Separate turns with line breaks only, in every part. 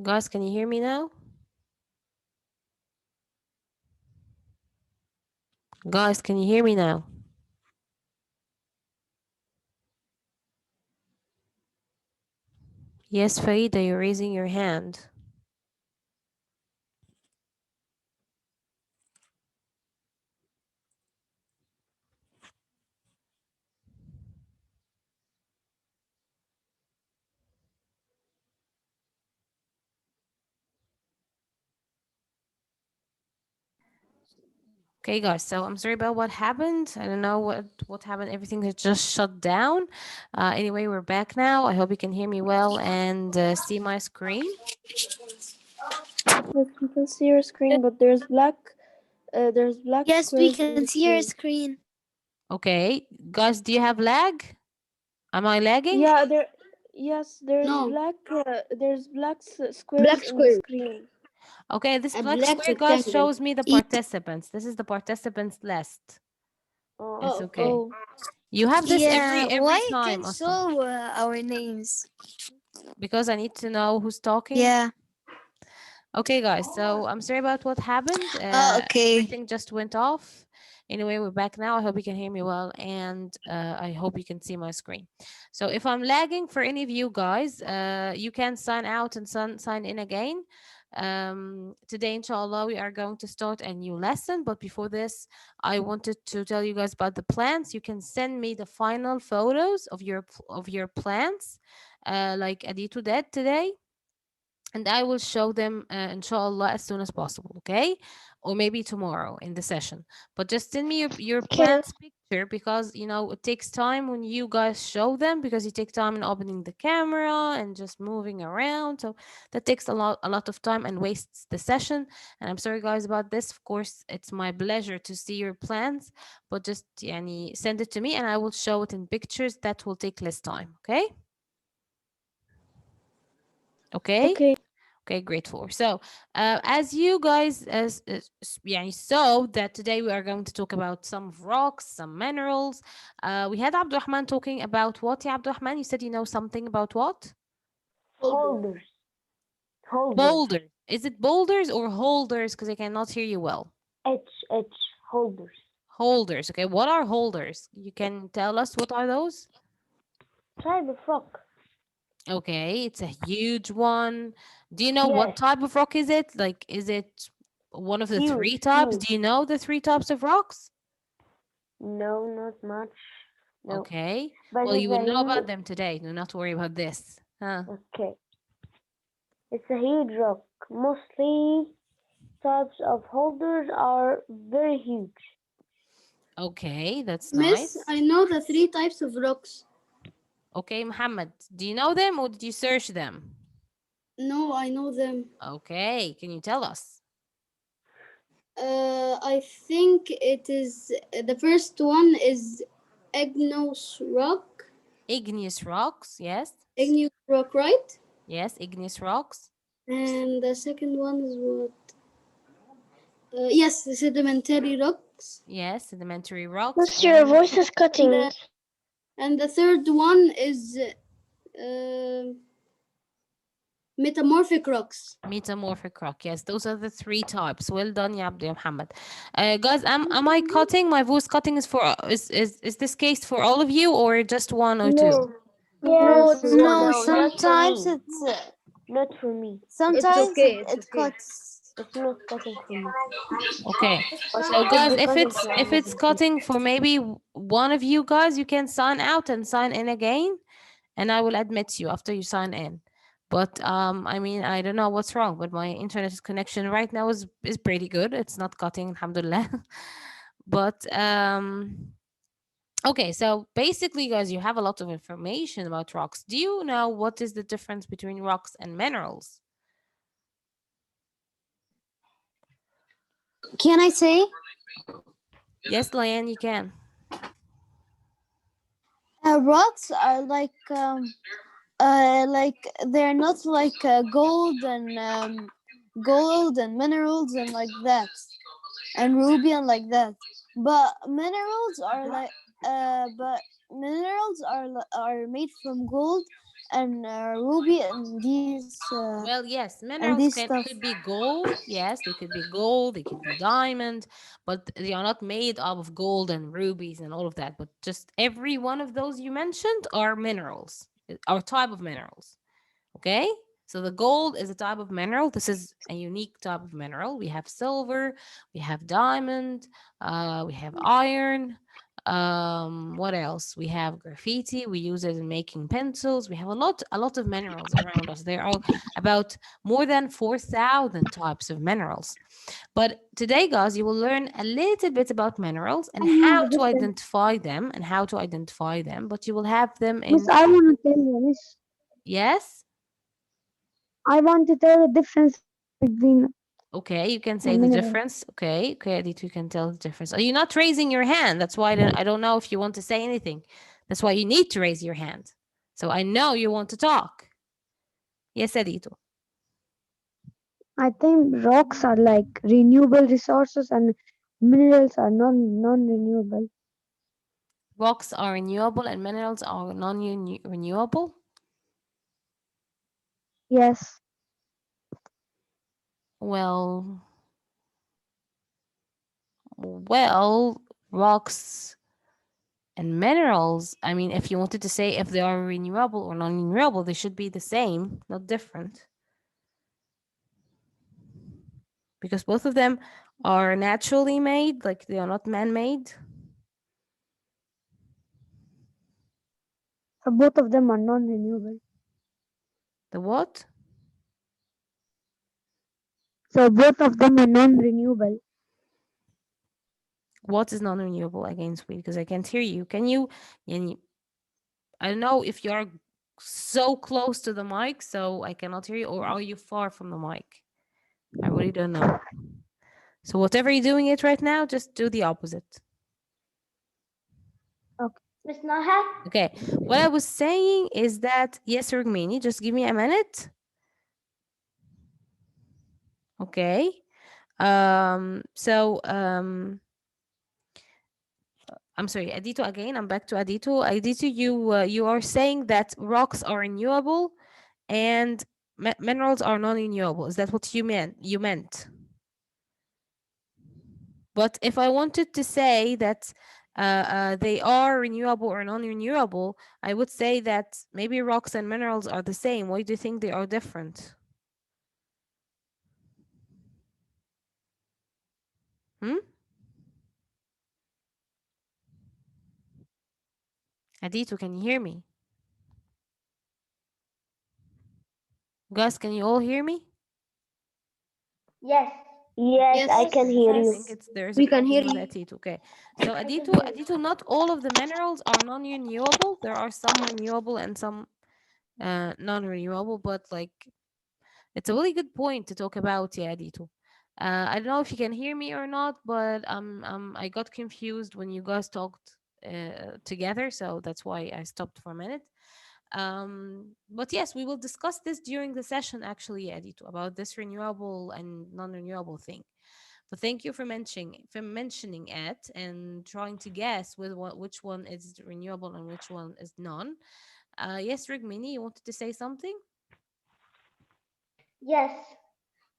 Guys, can you hear me now? Guys, can you hear me now? Yes, Farida, you're raising your hand. Okay, guys. So I'm sorry about what happened. I don't know what happened. Everything has just shut down. Anyway, we're back now. I hope you can hear me well and see my screen.
Yes, we can see your screen, but there's black
Yes, we
squares in
can
the
see your
screen.
screen.
Okay, guys, do you have lag? Am I lagging?
Yeah, yes,
No,
there's squares
black
in the
square.
screen.
Okay, this
A
black
black
square, guys,
rectangle.
shows me the
Eat.
participants. This is the participants list.
Oh,
It's
Oh,
okay.
oh,
You have this
yeah.
every
Why you
time,
can
Aslan,
show our names?
because I need to know who's talking.
Yeah.
Okay, guys. So I'm sorry about what happened.
Okay.
Everything just went off. Anyway, we're back now. I hope you can hear me well, and I hope you can see my screen. So if I'm lagging for any of you guys, you can sign out and sign in again. Today, inshallah, we are going to start a new lesson. But before this, I wanted to tell you guys about the plants. You can send me the final photos of your plants, like Aditu did today, and I will show them, inshallah, as soon as possible, okay? Or maybe tomorrow in the session. But just send me your
okay.
plants picture, because it takes time when you guys show them, because you take time in opening the camera and just moving around. So that takes a lot of time and wastes the session. And I'm sorry guys about this. Of course, it's my pleasure to see your plans, but just yani, send it to me and I will show it in pictures. That will take less time, okay? Okay.
Okay.
Okay, great floor. So, as you guys yeah, saw that today we are going to talk about some rocks, some minerals. We had Abdurrahman talking about what, yeah, Abdurrahman? You said you know something about what?
Folder.
Holders. Holders.
Boulders. Is it boulders or holders? Because I cannot hear you well.
H holders.
Holders. Okay, what are holders? You can tell us what are those?
Type of rock.
Okay, it's a huge one. Do you know what
Yes.
type of rock is it? Like, is it one of the
Huge.
three types?
Huge.
Do you know the three types of rocks?
No, not much. No.
Okay.
But
Well,
it's
you will
a
know
huge.
about them today. Do not worry about this. Huh?
Okay. It's a huge rock. Mostly types of holders are very huge.
Okay, that's
Miss,
nice.
I know the three types of rocks.
Okay, Muhammad, do you know them or did you search them?
No, I know them.
Okay, can you tell us?
I think it is the first one is igneous rock.
Igneous rocks, yes.
Igneous rock, right?
Yes, igneous rocks.
And the second one is what? Yes, the sedimentary rocks.
Yes, sedimentary rocks.
Miss, your
And
voice is
And
cutting.
the third one is uh, metamorphic rocks.
metamorphic rock. Yes, those are the three types. Well done, ya Abdul Muhammad. Guys, am I cutting? My voice cutting is for is this case for all of you or just one or two?
No.
No,
Yes.
it's one.
No,
No,
not for
sometimes
me.
it's
Not for me.
it's okay. It's
It
okay.
cuts. It's not cutting for me.
Okay.
But it
So
could
guys,
be
if
cutting
it's
for
if
another
it's
people.
cutting for maybe one of you guys, you can sign out and sign in again, and I will admit you after you sign in. But I mean, I don't know what's wrong, but my internet connection right now is pretty good. It's not cutting, alhamdulillah. But okay, so basically, guys, you have a lot of information about rocks. Do you know what is the difference between rocks and minerals?
Can I say?
Yes, Liane, you can.
Rocks are like they're not like gold and minerals and like that and ruby and like that. But minerals are like but minerals are made from gold and ruby and
Well, yes,
these
minerals can
stuff.
could be gold. Yes, they could be gold, they could be diamond, but they are not made up of gold and rubies and all of that. But just every one of those you mentioned are minerals, are type of minerals. Okay? So the gold is a type of mineral. This is a unique type of mineral. We have silver, we have diamond, we have iron. What else? We have graphite. We use it in making pencils. We have a lot of minerals around us. There are about more than 4,000 types of minerals. But today, guys, you will learn a little bit about minerals and
I know
how
the
to
difference.
identify them and how to identify them. But you will have them
Miss,
in,
I want to tell you, Miss.
yes.
I want to tell the difference between
Okay, you can say the
minerals.
difference. Okay, okay, Adit, you can tell the difference. Are you not raising your hand? That's why I don't know if you want to say anything. That's why you need to raise your hand. So I know you want to talk. Yes, Adito.
I think rocks are like renewable resources and minerals are non-renewable.
Rocks are renewable and minerals are non-renewable.
Yes.
Well, well, rocks and minerals. I mean, if you wanted to say if they are renewable or non-renewable, they should be the same, not different, because both of them are naturally made, like they are not man-made.
So both of them are non-renewable.
The what?
So both of them are non-renewable.
What is non-renewable again, sweet? Because I can't hear you. Can you? Yani, I don't know if you are so close to the mic, so I cannot hear you, or are you far from the mic? I really don't know. So whatever you're doing it right now, just do the opposite.
Okay.
Miss Naha?
Okay. What I was saying is that yes, Rugmini, just give me a minute. Okay. I'm sorry, Adito again. I'm back to Adito. Adito, you are saying that rocks are renewable and minerals are non-renewable. Is that what you meant? You meant. But if I wanted to say that they are renewable or non-renewable, I would say that maybe rocks and minerals are the same. Why do you think they are different? Hmm? Adito, can you hear me? Guys, can you all hear me?
Yes.
Yes, I
Yes.
can hear
I
you.
think it's there's a
We can
problem
hear
with
you.
Adito. Okay. So
I can
Adito,
hear you.
Adito, not all of the minerals are non-renewable. There are some renewable and some non-renewable, but like it's a really good point to talk about, yeah, Adito. I don't know if you can hear me or not, but I got confused when you guys talked together, so that's why I stopped for a minute. But yes, we will discuss this during the session, actually, Adito, about this renewable and non-renewable thing. But thank you for mentioning it and trying to guess which one is renewable and which one is non. Yes, Rigmini, you wanted to say something?
Yes.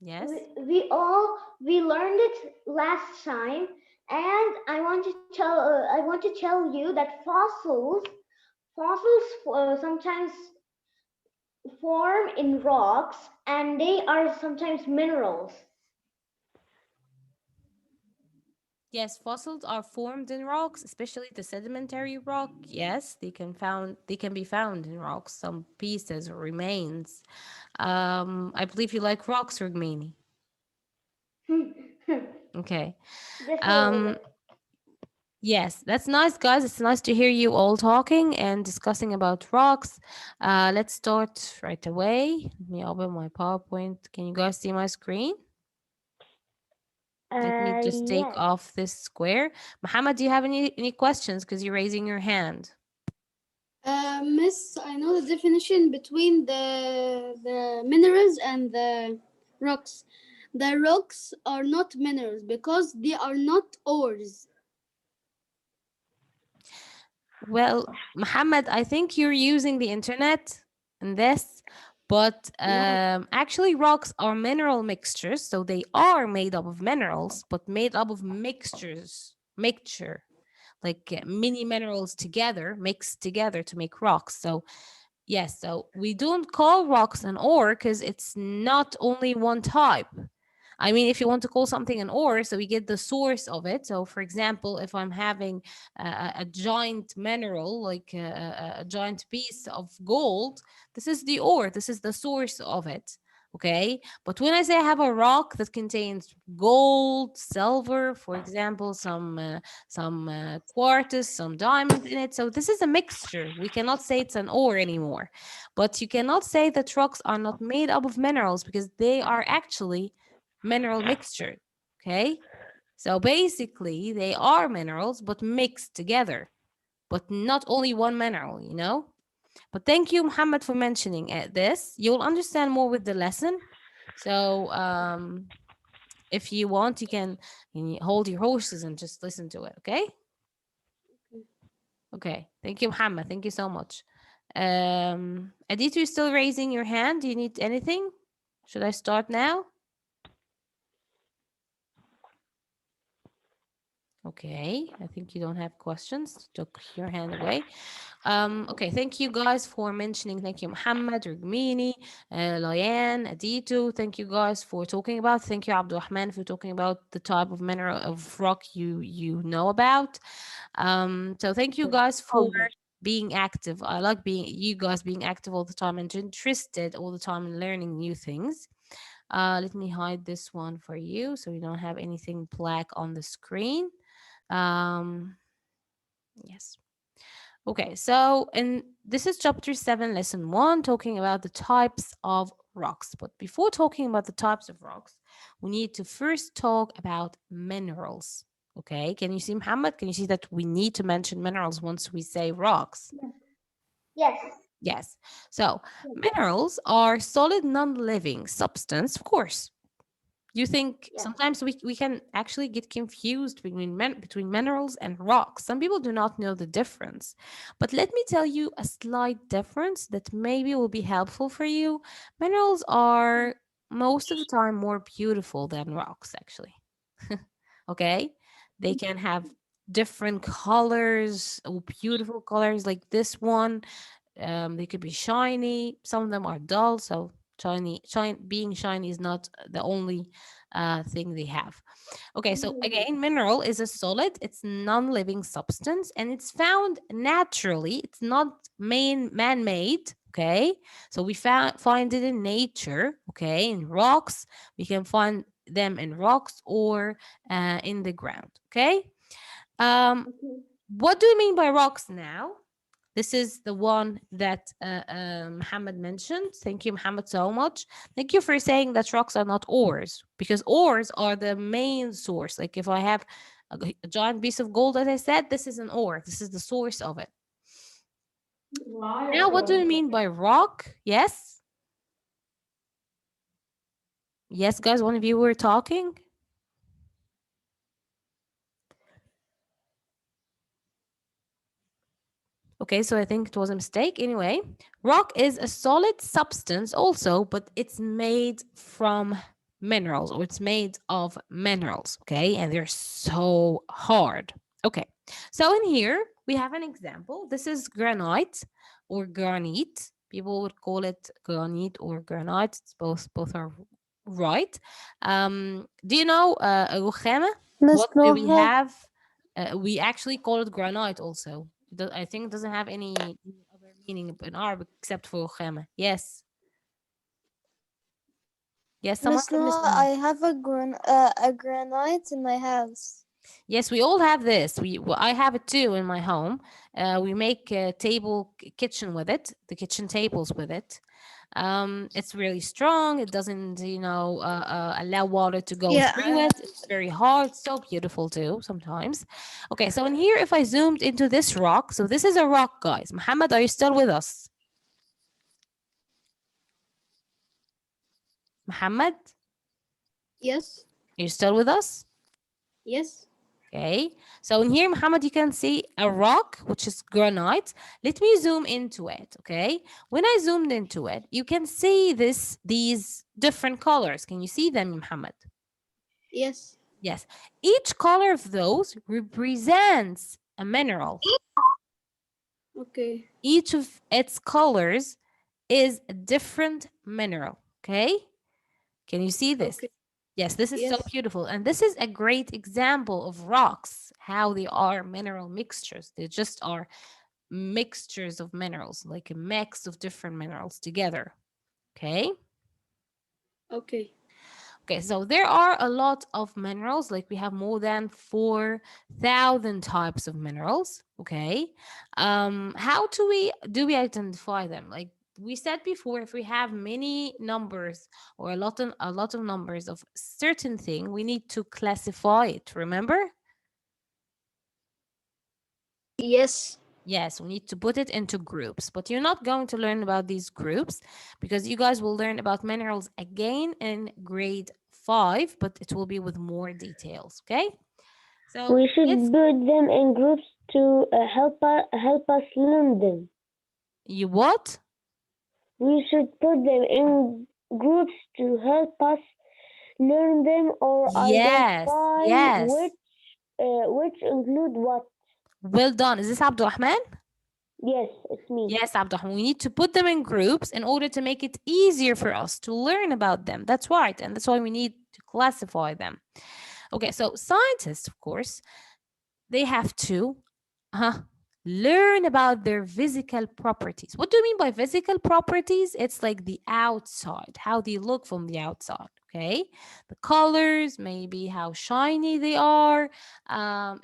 Yes.
We learned it last time, and I want to tell you that fossils sometimes form in rocks, and they are sometimes minerals.
Yes, fossils are formed in rocks, especially the sedimentary rock. Yes, they can be found in rocks, some pieces or remains. I believe you like rocks, Rigmini. Okay.
Just a little
Um,
bit.
yes, that's nice, guys. It's nice to hear you all talking and discussing about rocks. Let's start right away. Let me open my PowerPoint. Can you guys see my screen? Let me just take
Yes.
off this square. Muhammad, do you have any questions? Because you're raising your hand.
Miss, I know the definition between the minerals and the rocks. The rocks are not minerals because they are not ores.
Well, Muhammad, I think you're using the internet in this. But actually, rocks are mineral mixtures, so they are made up of minerals, but made up of mixture, like mini minerals together, mixed together to make rocks. So yes, so we don't call rocks an ore because it's not only one type. I mean, if you want to call something an ore, so we get the source of it. So, for example, if I'm having a giant mineral, like a giant piece of gold, this is the ore, this is the source of it. Okay. But when I say I have a rock that contains gold, silver, for example, some quartz, some diamond in it. So this is a mixture. We cannot say it's an ore anymore. But you cannot say that rocks are not made up of minerals because they are actually mineral mixture. Okay. So basically, they are minerals, but mixed together, but not only one mineral, you know? But thank you, Muhammad, for mentioning this. You'll understand more with the lesson. So, if you want, you hold your horses and just listen to it. Okay. Okay. Thank you, Muhammad. Thank you so much. Aditi, you still raising your hand? Do you need anything? Should I start now? Okay, I think you don't have questions. Took your hand away. Okay, thank you guys for mentioning. Thank you, Muhammad, Rugmini, Layan, Aditu. Thank you guys for talking about. Thank you, Abdurrahman, for talking about the type of mineral of rock you know about. So thank you guys for
Okay.
being active. I like being you guys being active all the time and interested all the time in learning new things. Let me hide this one for you so you don't have anything black on the screen. Um, yes. Okay, so and this is chapter 7, lesson 1, talking about the types of rocks. But before talking about the types of rocks, we need to first talk about minerals. Okay, can you see, Muhammad? Can you see that we need to mention minerals once we say rocks?
Yes.
Yes. So minerals are solid non-living substance, of course. You think
Yes.
sometimes we can actually get confused between minerals and rocks. Some people do not know the difference. But let me tell you a slight difference that maybe will be helpful for you. Minerals are most of the time more beautiful than rocks, actually. Okay? They can have different colors, beautiful colors like this one. They could be shiny. Some of them are dull. So being shiny is not the only thing they have. Okay, so again, mineral is a solid. It's non-living substance, and it's found naturally. It's not man-made. Okay, so we find it in nature. Okay, in rocks, we can find them in rocks or in the ground. Okay. Um, what do you mean by rocks now? This is the one that Muhammad mentioned. Thank you, Muhammad, so much. Thank you for saying that rocks are not ores, because ores are the main source. Like if I have a giant piece of gold, as I said, this is an ore. This is the source of it. Now, what do you mean by rock? Yes? Yes, guys, one of you were talking. Okay, so I think it was a mistake. Anyway, rock is a solid substance also, but it's made from minerals, or it's made of minerals. Okay, and they're so hard. Okay, so in here we have an example. This is granite or granite. People would call it granite or granite. It's both are right. Do you know رخامة?
Miss
What do we
Noha,
have? We actually call it granite also. I think it doesn't have any other meaning in Arabic except for khama. Yes. Yes, someone
Miss
said Miss
Noha,
Noha.
I have a granite in my house.
Yes, we all have this. I have it too in my home. We make a kitchen with it, the kitchen tables with it. It's really strong. It doesn't, allow water to go through
Yeah,
it. It's very hard. So beautiful too sometimes. Okay, so in here, if I zoomed into this rock, so this is a rock, guys. Muhammad, are you still with us? Muhammad,
Yes.
are you still with us?
Yes.
Okay, so in here, Muhammad, you can see a rock, which is granite. Let me zoom into it. Okay, when I zoomed into it, you can see these different colors. Can you see them, Muhammad?
Yes.
Yes. Each color of those represents a mineral.
Okay.
Each of its colors is a different mineral. Okay, can you see this?
Okay.
Yes, this is so
Yes.
beautiful. And this is a great example of rocks, how they are mineral mixtures. They just are mixtures of minerals, like a mix of different minerals together. Okay.
Okay.
Okay, so there are a lot of minerals, like we have more than 4,000 types of minerals. Okay. How do we identify them? Like we said before, if we have many numbers or a lot of numbers of certain thing, we need to classify it. Remember?
Yes.
Yes, we need to put it into groups, but you're not going to learn about these groups because you guys will learn about minerals again in grade 5, but it will be with more details, okay? So,
We should
yes,
put them in groups to help us learn them.
you what?
We should put them in groups to help us learn them or
Yes,
identify
yes.
which include what.
Well done. Is this Abdurrahman?
Yes, it's me.
Yes, Abdurrahman. We need to put them in groups in order to make it easier for us to learn about them. That's right. And that's why we need to classify them. Okay, so scientists, of course, they have to uh, learn about their physical properties. What do you mean by physical properties? It's like the outside, how they look from the outside. Okay, the colors, maybe how shiny they are,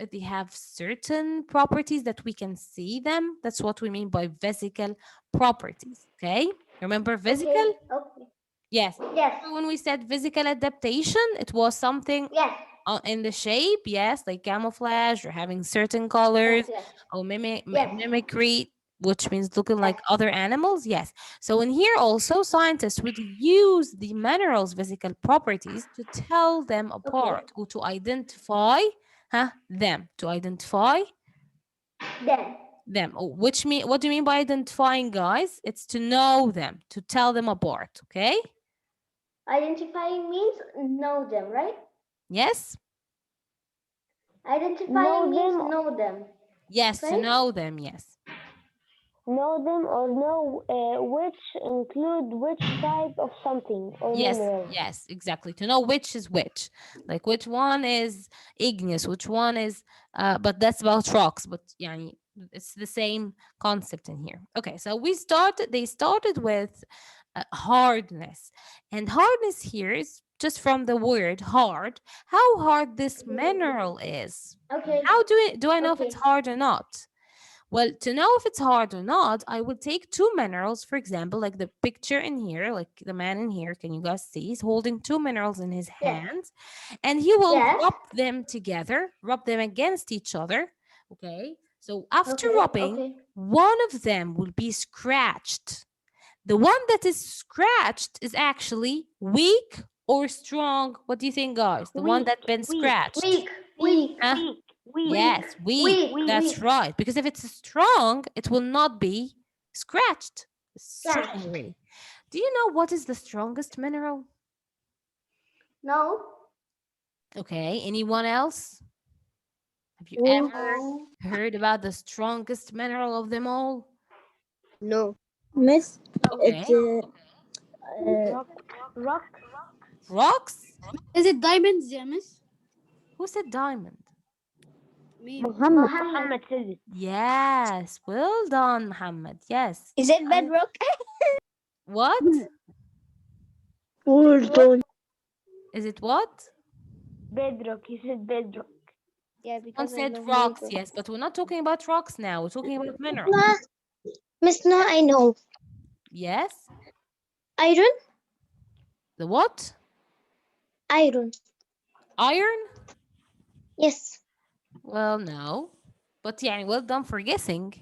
if they have certain properties that we can see them. That's what we mean by physical properties. Okay, remember physical?
Okay, okay.
Yes.
Yes,
Remember when we said physical adaptation, it was something
yes,
in the shape, yes, like camouflage or having certain
yes,
colors
yes,
or
yes,
mimicry, which means looking
yes.
like other animals. Yes. So in here also, scientists would use the minerals' physical properties to tell them
Okay.
apart or to identify them. To identify
Then,
them. Oh, what do you mean by identifying, guys? It's to know them, to tell them apart. Okay.
identifying means know them, right?
Yes.
Identifying
Know
means
them,
know them,
Yes. To
right?
know them. Yes.
or know which include which type of something or
Yes,
mineral.
yes, exactly. To know which is which, like which one is igneous, which one is, but that's about rocks. But yeah, it's the same concept in here. Okay, so they started with hardness, and hardness here is just from the word hard. How hard this mineral is?
Okay,
How do I know if it's
okay,
hard or not? Well, to know if it's hard or not, I would take two minerals, for example, like the picture in here, like the man in here. Can you guys see? He's holding two minerals in his
yes,
hands, and he will
yes,
rub them together, rub them against each other. Okay. So after
okay,
rubbing,
okay.
one of them will be scratched. The one that is scratched is actually weak or strong. What do you think, guys? The one
Weak,
that's been
weak,
scratched.
Weak,
weak,
weak,
Huh?
weak, weak,
weak,
Yes, weak.
weak,
weak.
That's
weak.
right. Because if it's strong, it will not be scratched.
Flash.
Strongly. Do you know what is the strongest mineral?
No,
Okay. Anyone else? Have you
Mm,
ever
no.
heard about the strongest mineral of them all?
no. Miss,
Okay.
it's
Rock, rock.
Rocks?
Is it diamonds, yeah, miss?
Who said diamond?
Me.
Muhammad.
Muhammad.
Muhammad said it.
Yes. Well done, Muhammad. Yes.
Is it
And
bedrock?
what?
Well done.
Is it what?
Bedrock. He said bedrock.
Yeah,
One
because I
said
love
rocks,
neighbor.
yes, but we're not talking about rocks now. We're talking about minerals.
No, Miss, no, I know.
Yes.
Iron?
The what?
Iron.
Iron?
Yes.
Well, no. But yeah, well done for guessing.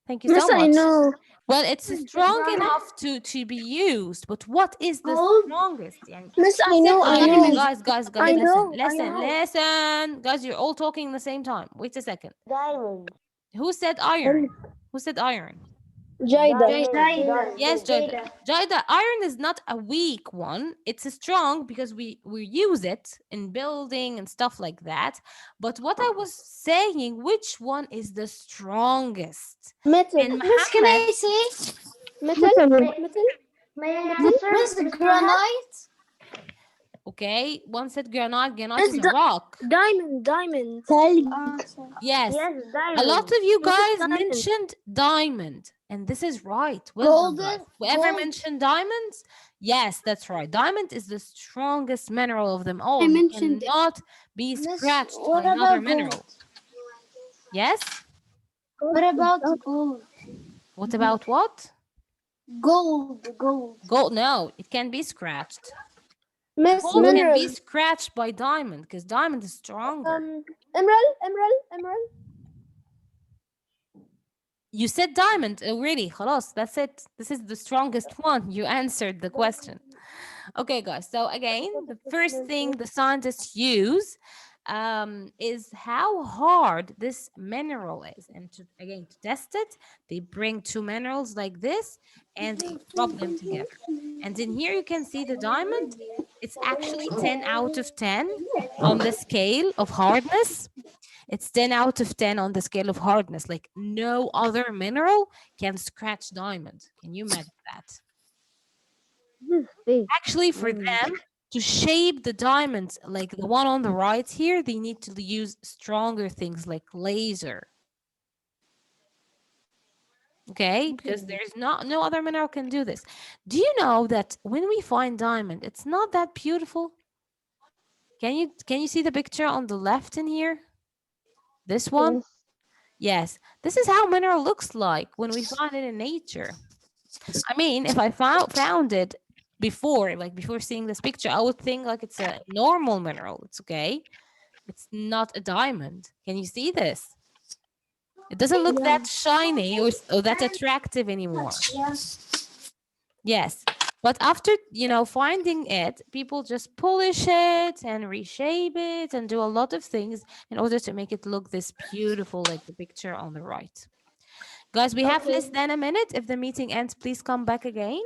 Thank you
Miss,
so
I
much.
know.
Well, it's strong enough to be used, but what is the
Gold.
strongest? يعني,
Miss,
who
I
said
know. I
iron?
know.
Diamond.
Guys,
I
listen,
know. I
listen,
know.
listen. Guys, you're all talking at the same time. Wait a second.
Diamond.
Who said iron? Who said iron?
Jada.
Jada.
Yes, Jada.
Jada.
Jada, iron is not a weak one. It's a strong because we use it in building and stuff like that. But what I was saying, which one is the strongest?
Metal.
And
Miss, can
Muhammad,
I say?
Metal.
May,
Metal.
may I
Miss,
answer, Miss Farhat?
granite.
okay, one said granite. Granite
Miss,
is a rock.
diamond. Diamond.
Sorry.
Yes.
Yes,
A lot
diamond.
of you
Miss,
guys
diamond.
mentioned diamond, and this is right. Well done, guys.
Golden.
Whoever
Gold.
mentioned diamonds, yes, that's right. Diamond is the strongest mineral of them all.
I
You
mentioned it.
cannot be
Miss,
scratched by
what
another
about gold?
mineral. Yes?
What about gold?
What about what?
Gold. Gold.
Gold. No, it can be scratched.
Miss,
Gold can be
mineral.
scratched by diamond because diamond is stronger.
Emerald. Emerald. Emerald.
You said diamond already. خلاص, that's it. This is the strongest one. You answered the question. Okay, guys. So again, the first thing the scientists use is how hard this mineral is. And again, to test it, they bring two minerals like this and they rub them together. And in here you can see the diamond. It's actually 10 out of 10 on the scale of hardness. It's 10 out of 10 on the scale of hardness. Like no other mineral can scratch diamond. Can you imagine that?
This is fake.
Actually, for them to shape the diamonds like the one on the right here, they need to use stronger things like laser. Okay, because there's no other mineral can do this. Do you know that when we find diamond, it's not that beautiful? Can you see the picture on the left in here? This one? Yes. This is how mineral looks like when we find it in nature. I mean, if I found it before, like before seeing this picture, I would think like it's a normal mineral. It's okay. It's not a diamond. Can you see this? It doesn't look that shiny or that attractive anymore. Yes. But after, finding it, people just polish it and reshape it and do a lot of things in order to make it look this beautiful, like the picture on the right. Guys, we have less than a minute. If the meeting ends, please come back again.